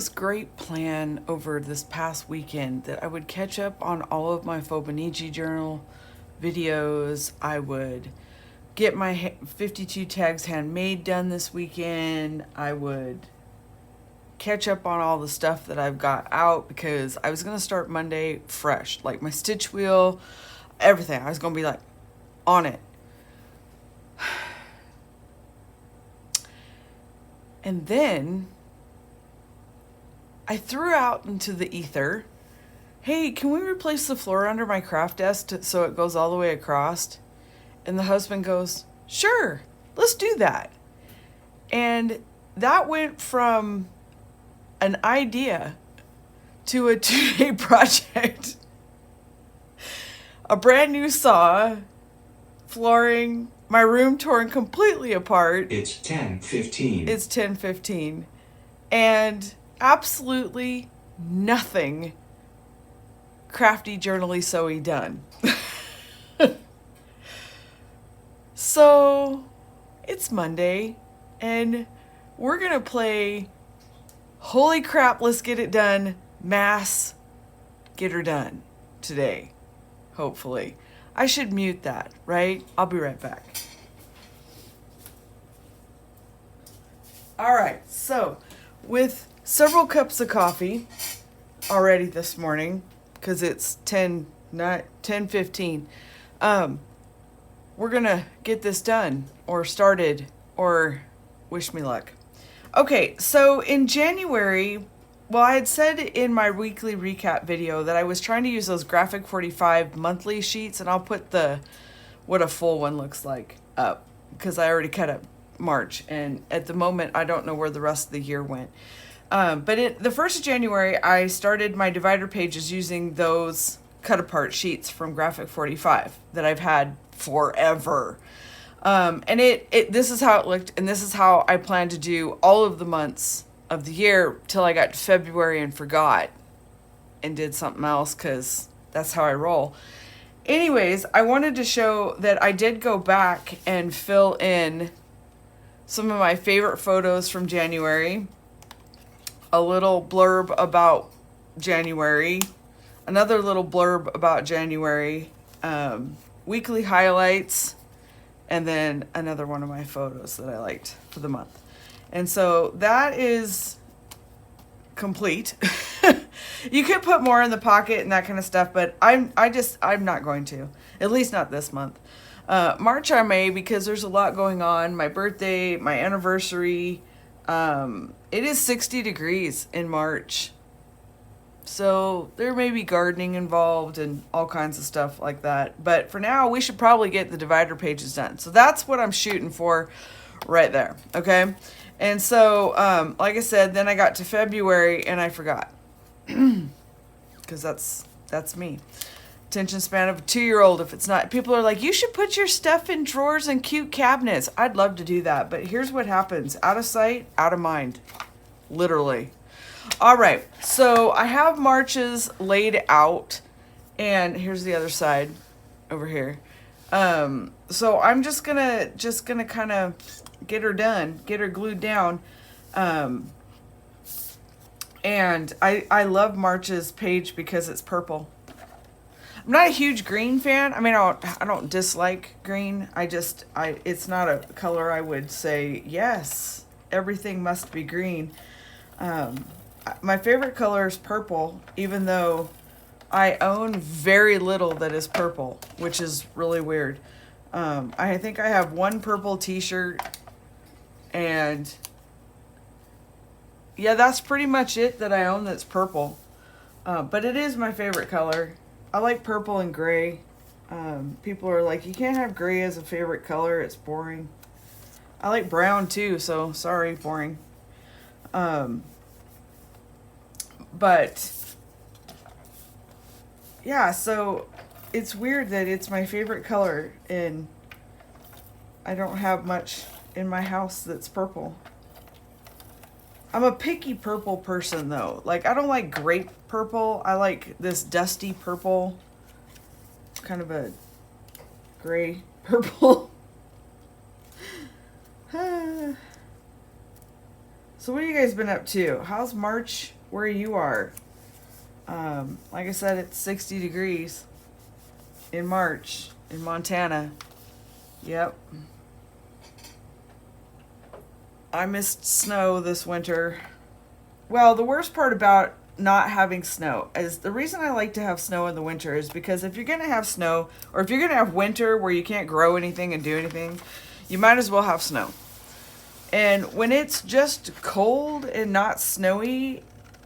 this great plan over this past weekend that I would catch up on all of my Fauxbonichi journal videos. I would get my 52 tags handmade done this weekend. I would catch up on all the stuff that I've got out because I was going to start Monday fresh. Like my stitch wheel, everything. I was going to be like on it. And then I threw out into the ether, hey, can we replace the floor under my craft desk so it goes all the way across? And the husband goes, sure, let's do that. And that went from an idea to a 2-day project. A brand new saw, flooring, my room torn completely apart. It's 10:15. It's 10:15. And absolutely nothing crafty, journally, sewy done. So it's Monday and we're gonna play holy crap, let's get it done, mass get her done today, hopefully. I should mute that, right? I'll be right back. All right, so with several cups of coffee already this morning, because it's 10:15, we're gonna get this done or started or wish me luck. Okay, so in January, well, I had said in my weekly recap video that I was trying to use those Graphic 45 monthly sheets, and I'll put what a full one looks like up because I already cut up March, and at the moment I don't know where the rest of the year went. But the 1st of January, I started my divider pages using those cut apart sheets from Graphic 45 that I've had forever. And this is how it looked, and this is how I plan to do all of the months of the year till I got to February and forgot and did something else because that's how I roll. Anyways, I wanted to show that I did go back and fill in some of my favorite photos from January, a little blurb about January, another little blurb about January, weekly highlights, and then another one of my photos that I liked for the month. And so that is complete. You could put more in the pocket and that kind of stuff, but I'm not going to, at least not this month. March I may, because there's a lot going on. My birthday, my anniversary. It is 60 degrees in March. So there may be gardening involved and all kinds of stuff like that. But for now, we should probably get the divider pages done. So that's what I'm shooting for right there. Okay. And so, like I said, then I got to February and I forgot. Because that's me. Attention span of a 2-year-old. If it's not, people are like, you should put your stuff in drawers and cute cabinets. I'd love to do that. But here's what happens. Out of sight, out of mind. Literally. All right, so I have March's laid out, and here's the other side over here. So I'm just gonna kind of get her done, get her glued down. And I love March's page because it's purple. I'm not a huge green fan. I mean, I don't dislike green. It's not a color I would say, yes, everything must be green. My favorite color is purple, even though I own very little that is purple, which is really weird. I think I have one purple t-shirt, and yeah, that's pretty much it that I own that's purple. But it is my favorite color. I like purple and gray. People are like, you can't have gray as a favorite color, it's boring. I like brown too, so sorry, boring. But yeah, so it's weird that it's my favorite color and I don't have much in my house that's purple. I'm a picky purple person though. Like, I don't like grape purple. I like this dusty purple, kind of a gray purple. So what have you guys been up to? How's March where you are? Like I said, it's 60 degrees in March in Montana. Yep. I missed snow this winter. Well, the worst part about not having snow is the reason I like to have snow in the winter is because if you're going to have snow, or if you're going to have winter where you can't grow anything and do anything, you might as well have snow. And when it's just cold and not snowy,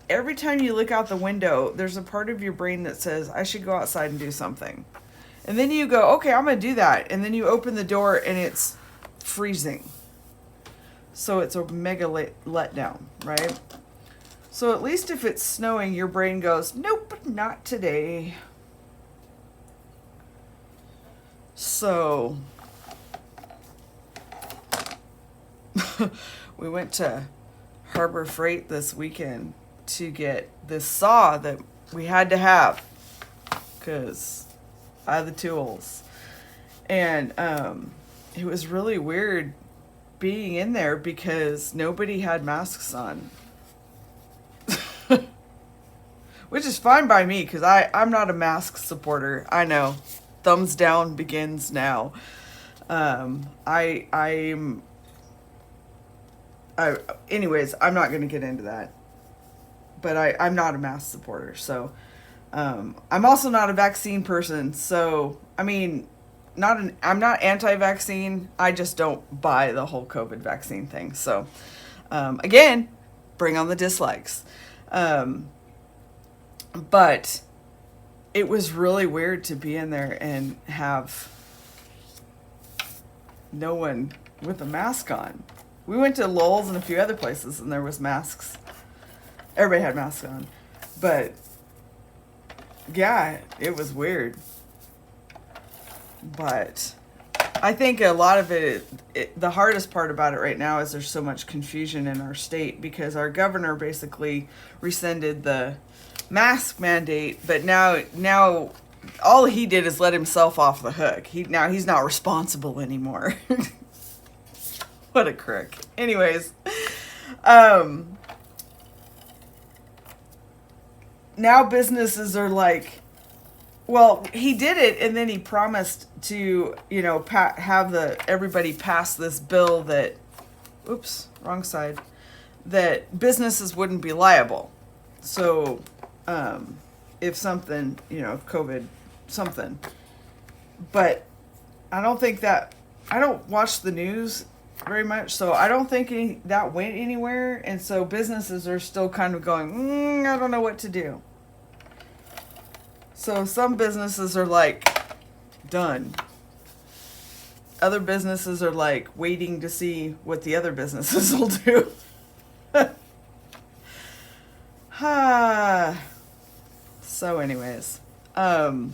every time you look out the window, there's a part of your brain that says, I should go outside and do something. And then you go, okay, I'm going to do that. And then you open the door and it's freezing. So it's a mega letdown, right? So at least if it's snowing, your brain goes, nope, not today. So we went to Harbor Freight this weekend to get this saw that we had to have because I have the tools. And it was really weird being in there because nobody had masks on. Which is fine by me because I'm not a mask supporter. I know. Thumbs down begins now. Anyways, I'm not going to get into that. But I'm not a mask supporter. So I'm also not a vaccine person. So, I mean, I'm not anti-vaccine. I just don't buy the whole COVID vaccine thing. So, again, bring on the dislikes. But it was really weird to be in there and have no one with a mask on. We went to Lowell's and a few other places and there was masks. Everybody had masks on. But yeah, it was weird. But I think a lot of the hardest part about it right now is there's so much confusion in our state because our governor basically rescinded the mask mandate, but now all he did is let himself off the hook. He's not responsible anymore. What a crook. Anyways, now businesses are like, well, he did it, and then he promised to, have everybody pass this bill that, oops, wrong side, that businesses wouldn't be liable. So, if something, COVID, something. But I don't watch the news very much, so I don't think that went anywhere, and so businesses are still kind of going, I don't know what to do. So some businesses are like, done. Other businesses are like waiting to see what the other businesses will do. So anyways, oh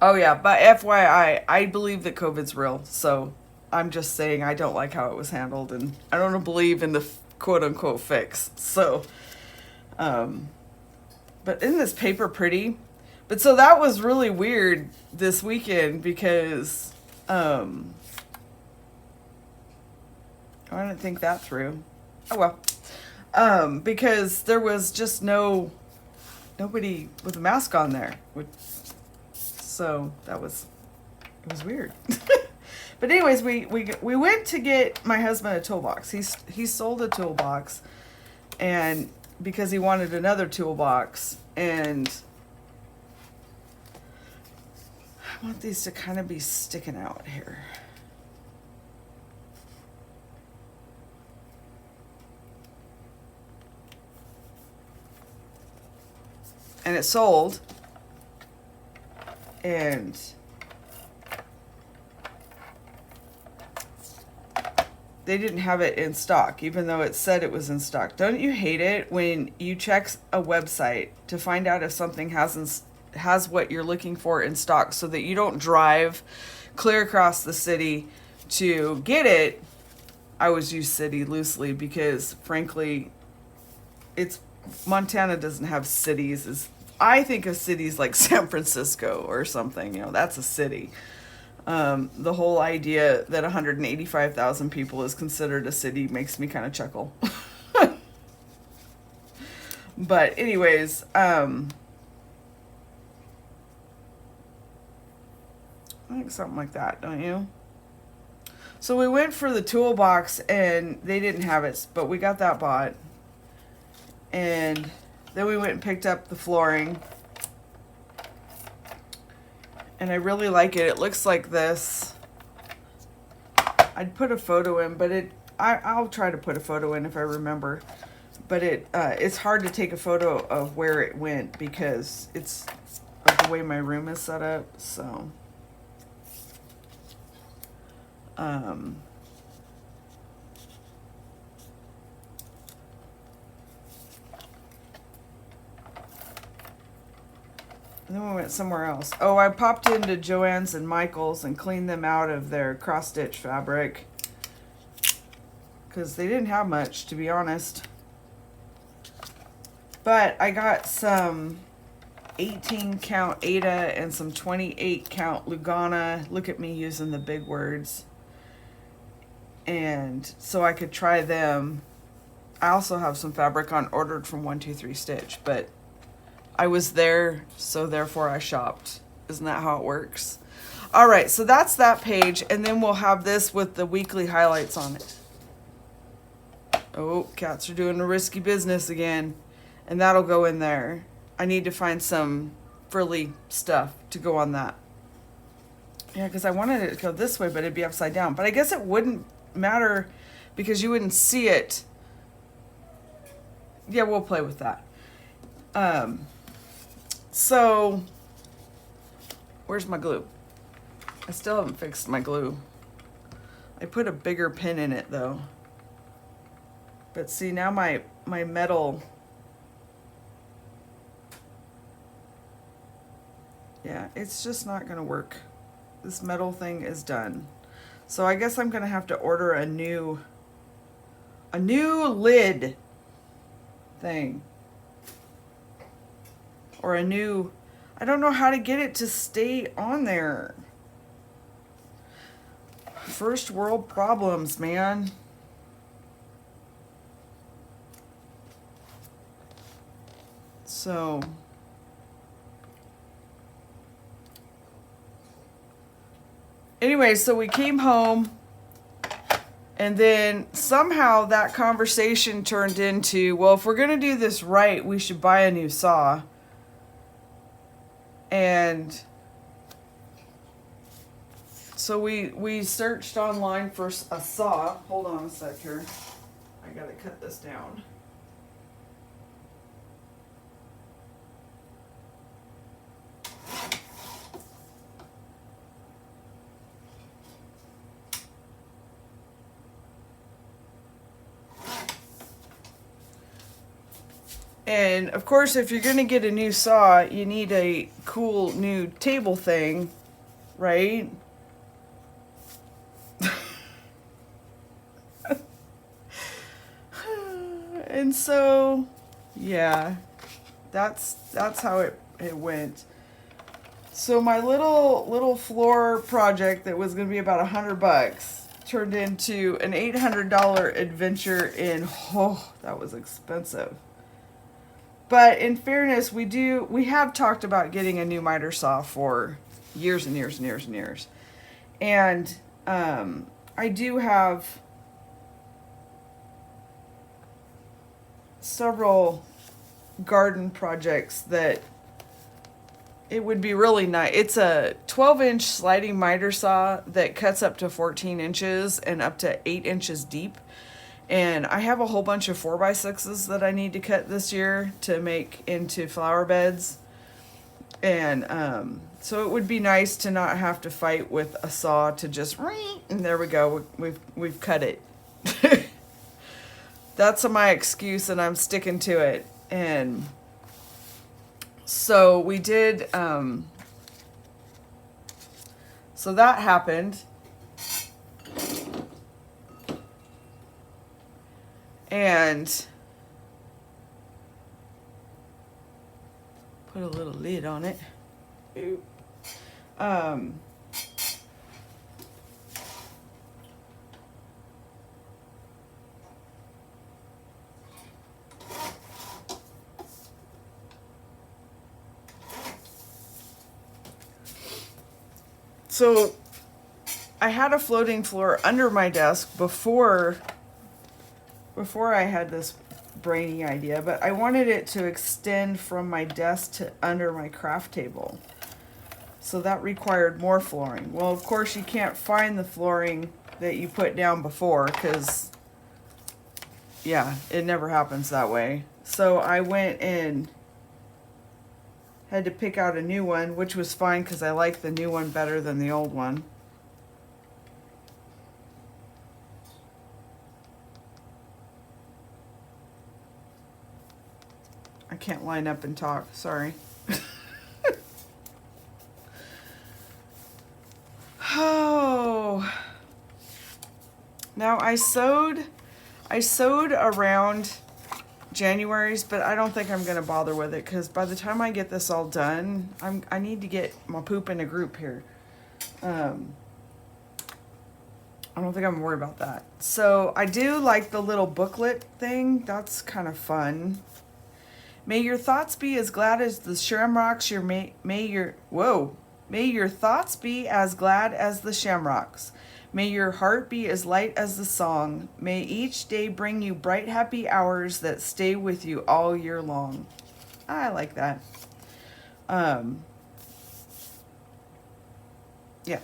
yeah, but FYI, I believe that COVID's real, so I'm just saying I don't like how it was handled, and I don't believe in the quote-unquote fix, so, but isn't this paper pretty? But so that was really weird this weekend because, I didn't think that through. Oh well. Because there was just nobody with a mask on there. So it was weird. But anyways, we went to get my husband a toolbox. He sold a toolbox, and because he wanted another toolbox, and I want these to kind of be sticking out here. And it sold, and they didn't have it in stock, even though it said it was in stock. Don't you hate it when you check a website to find out if something has what you're looking for in stock, so that you don't drive clear across the city to get it? I always use city loosely because, frankly, Montana doesn't have cities. I think of cities like San Francisco or something. That's a city. The whole idea that 185,000 people is considered a city makes me kind of chuckle. But anyways, I think something like that, don't you? So we went for the toolbox and they didn't have it, but we got that bought. And then we went and picked up the flooring. And I really like it. It looks like this. I'd put a photo in, but I'll try to put a photo in if I remember. But it's hard to take a photo of where it went because it's of the way my room is set up. So, and then we went somewhere else. Oh, I popped into Joann's and Michael's and cleaned them out of their cross-stitch fabric because they didn't have much, to be honest. But I got some 18 count Ada and some 28 count Lugana. Look at me using the big words. And so I could try them. I also have some fabric on ordered from 123 Stitch, but I was there, so therefore I shopped. Isn't that how it works? All right, so that's that page, and then we'll have this with the weekly highlights on it. Oh, cats are doing a risky business again. And that'll go in there. I need to find some frilly stuff to go on that. Yeah, because I wanted it to go this way, but it'd be upside down. But I guess it wouldn't matter because you wouldn't see it. Yeah, we'll play with that. So, where's my glue? I still haven't fixed my glue. I put a bigger pin in it, though. But see, now my metal... Yeah, it's just not going to work. This metal thing is done. So I guess I'm going to have to order a new lid thing. Or a new... I don't know how to get it to stay on there. First world problems, man. So... Anyway, so we came home, and then somehow that conversation turned into, well, if we're going to do this right, we should buy a new saw. And so we searched online for a saw. Hold on a sec here. I got to cut this down. And of course, if you're going to get a new saw, you need a cool new table thing, right? And so, yeah, that's how it went. So my little floor project that was going to be about $100 turned into an $800 adventure in, oh, that was expensive. But in fairness, we have talked about getting a new miter saw for years and years and years and years. And I do have several garden projects that it would be really nice. It's a 12-inch sliding miter saw that cuts up to 14 inches and up to 8 inches deep. And I have a whole bunch of 4x6s that I need to cut this year to make into flower beds. And so it would be nice to not have to fight with a saw to just, and there we go, we've cut it. That's my excuse and I'm sticking to it. And so we did, so that happened. And put a little lid on it. Ooh. So I had a floating floor under my desk before I had this brainy idea, but I wanted it to extend from my desk to under my craft table. So that required more flooring. Well, of course, you can't find the flooring that you put down before because, yeah, it never happens that way. So I went and had to pick out a new one, which was fine because I like the new one better than the old one. I can't line up and talk, sorry. Oh. Now I sewed around January's, but I don't think I'm gonna bother with it because by the time I get this all done, I need to get my poop in a group here. I don't think I'm worried about that. So I do like the little booklet thing. That's kind of fun. May your thoughts be as glad as the shamrocks. May your thoughts be as glad as the shamrocks. May your heart be as light as the song. May each day bring you bright, happy hours that stay with you all year long. I like that. Yeah.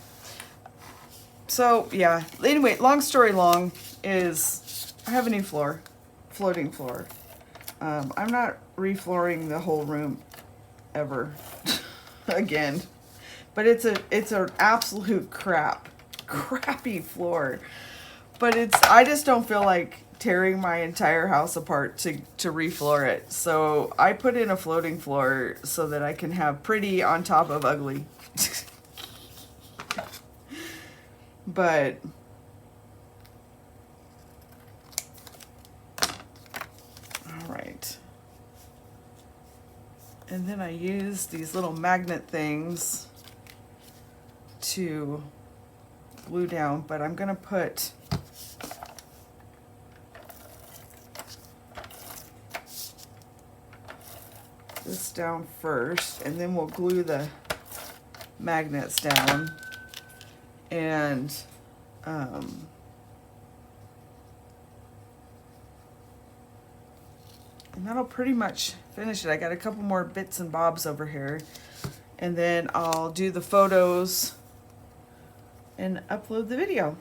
So, yeah. Anyway, long story long is I have a new floor. Floating floor. I'm not reflooring the whole room ever again. But it's an absolute crappy floor. But I just don't feel like tearing my entire house apart to refloor it. So I put in a floating floor so that I can have pretty on top of ugly. But all right. And then I use these little magnet things to glue down, but I'm gonna put this down first, and then we'll glue the magnets down, and that'll pretty much finish it. I got a couple more bits and bobs over here, and then I'll do the photos and upload the video.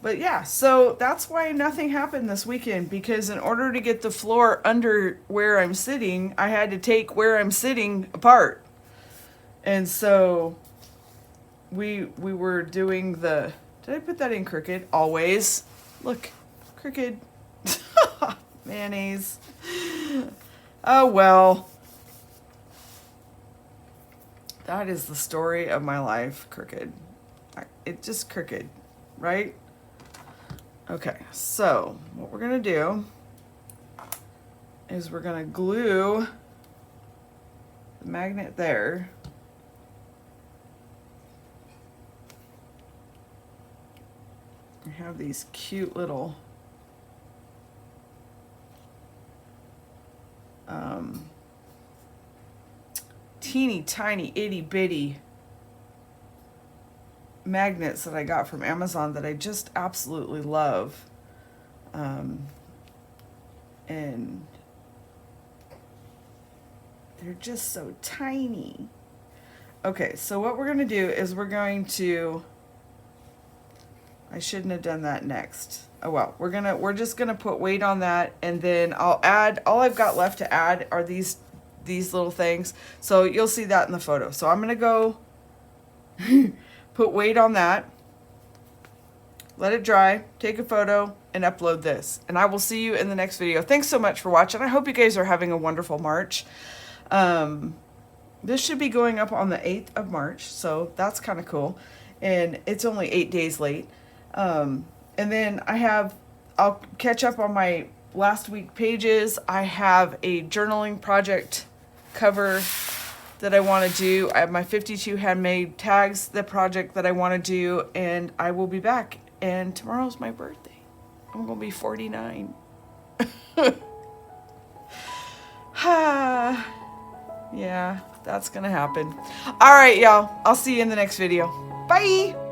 But yeah, so that's why nothing happened this weekend, because in order to get the floor under where I'm sitting, I had to take where I'm sitting apart. And so we were doing the, did I put that in crooked? Always. Look, crooked. Mayonnaise. Oh well. That is the story of my life, crooked. It just crooked, right? Okay, so what we're gonna do is we're gonna glue the magnet there. I have these cute little teeny tiny itty bitty magnets that I got from Amazon that I just absolutely love. And they're just so tiny. Okay, so what we're going to do is I shouldn't have done that next. Oh well, we're just gonna put weight on that, and then I'll add, all I've got left to add are these little things. So you'll see that in the photo. So I'm gonna go put weight on that, let it dry, take a photo, and upload this. And I will see you in the next video. Thanks so much for watching. I hope you guys are having a wonderful March. This should be going up on the 8th of March, so that's kind of cool. And it's only 8 days late. And then I'll catch up on my last week pages. I have a journaling project cover that I want to do. I have my 52 handmade tags, the project that I want to do, and I will be back. And tomorrow's my birthday. I'm going to be 49. Yeah, that's going to happen. All right, y'all. I'll see you in the next video. Bye.